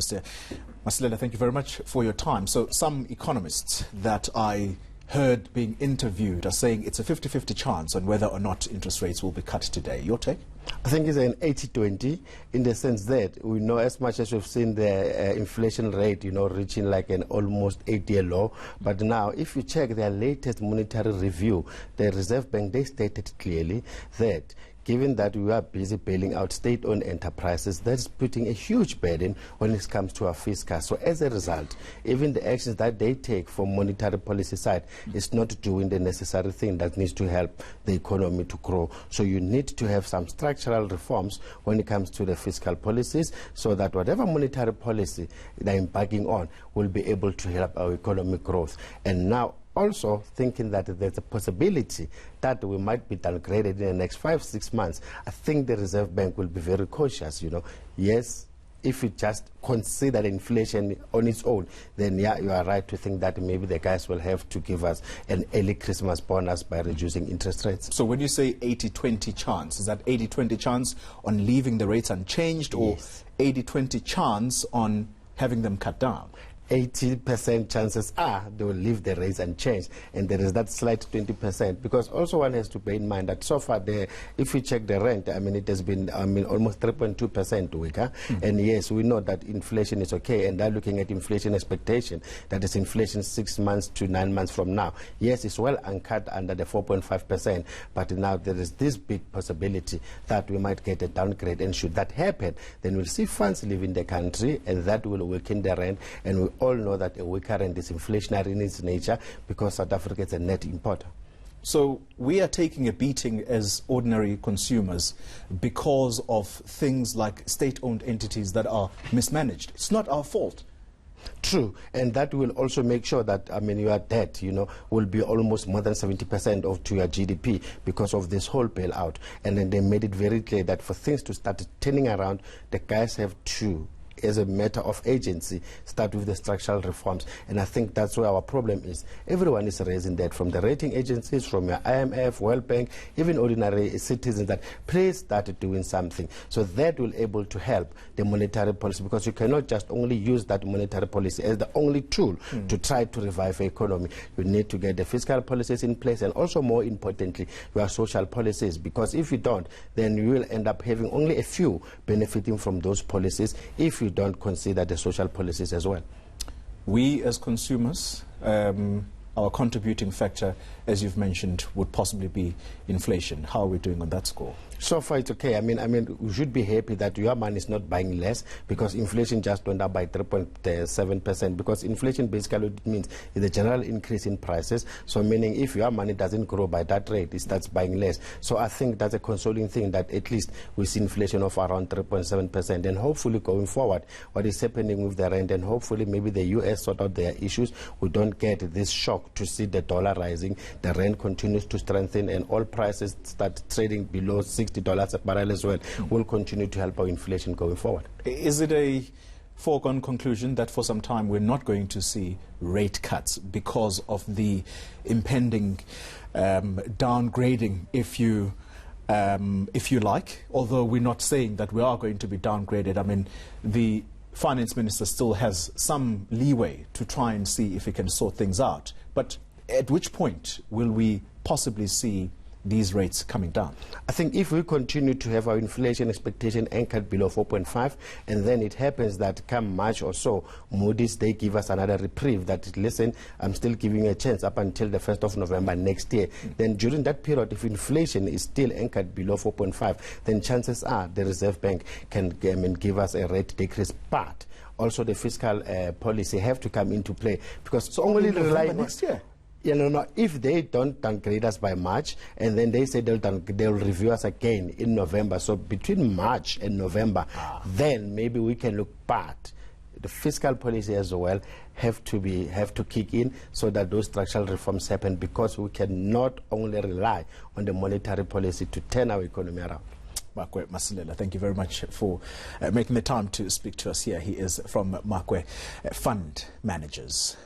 Mr. Masilela, thank you very much for your time. So some economists that I heard being interviewed are saying it's a 50-50 chance on whether or not interest rates will be cut today. Your take? I think it's an 80-20 in the sense that we know as much as we've seen the inflation rate, reaching like an almost 8-year low. But now, if you check their latest monetary review, the Reserve Bank, they stated clearly that given that we are busy bailing out state-owned enterprises, that's putting a huge burden when it comes to our fiscal. So as a result, even the actions that they take from monetary policy side is not doing the necessary thing that needs to help the economy to grow. So you need to have some structural reforms when it comes to the fiscal policies so that whatever monetary policy they're embarking on will be able to help our economic growth. And now, also thinking that there's a possibility that we might be downgraded in the next 5-6 months, I think the Reserve Bank will be very cautious. Yes, if you just consider inflation on its own, then yeah, you are right to think that maybe the guys will have to give us an early Christmas bonus by reducing interest rates. So when you say 80-20 chance, is that 80-20 chance on leaving the rates unchanged, or 80-20 chance on having them cut down? 80% chances are they will leave the rates unchanged, and there is that slight 20%, because also one has to bear in mind that so far, if we check the rent, it has been almost 3.2% weaker. And yes, we know that inflation is okay, and they're looking at inflation expectation, that is inflation 6 months to 9 months from now. Yes, it's well anchored under the 4.5%, but now there is this big possibility that we might get a downgrade, and should that happen, then we'll see funds leaving the country, and that will weaken the rand. And we all know that a weaker rand is inflationary in its nature because South Africa is a net importer. So we are taking a beating as ordinary consumers because of things like state-owned entities that are mismanaged. It's not our fault. True, and that will also make sure that your debt, will be almost more than 70% to your GDP because of this whole bailout. And then they made it very clear that for things to start turning around, the guys have to, as a matter of agency, start with the structural reforms. And I think that's where our problem is. Everyone is raising that, from the rating agencies, from your IMF, World Bank, even ordinary citizens, that please start doing something. So that will able to help the monetary policy, because you cannot just only use that monetary policy as the only tool to try to revive the economy. You need to get the fiscal policies in place, and also more importantly, your social policies, because if you don't, then you will end up having only a few benefiting from those policies if you don't consider the social policies as well. We as consumers, our contributing factor, as you've mentioned, would possibly be inflation. How are we doing on that score? So far it's okay. We should be happy that your money is not buying less, because inflation just went up by 3.7%, because inflation basically what it means is the general increase in prices. So meaning if your money doesn't grow by that rate, it starts buying less. So I think that's a consoling thing, that at least we see inflation of around 3.7%, and hopefully going forward, what is happening with the rand, and hopefully maybe the US sort out their issues, we don't get this shock to see the dollar rising, the rand continues to strengthen, and all prices start trading below $60 a barrel as well, will continue to help our inflation going forward. Is it a foregone conclusion that for some time we're not going to see rate cuts because of the impending downgrading, if you like, although we're not saying that we are going to be downgraded? The finance minister still has some leeway to try and see if he can sort things out. But at which point will we possibly see these rates coming down? I think if we continue to have our inflation expectation anchored below 4.5, and then it happens that come March or so, Moody's, they give us another reprieve that, listen, I'm still giving you a chance up until the 1st of November next year. Then during that period, if inflation is still anchored below 4.5, then chances are the Reserve Bank can give us a rate decrease. But also the fiscal policy have to come into play, because so only rely next year. If they don't downgrade us by March, and then they say they'll review us again in November, so between March and November, then maybe we can look back. The fiscal policy as well have to kick in so that those structural reforms happen, because we cannot only rely on the monetary policy to turn our economy around. Makwe Masilela, thank you very much for making the time to speak to us here. He is from Makwe Fund Managers.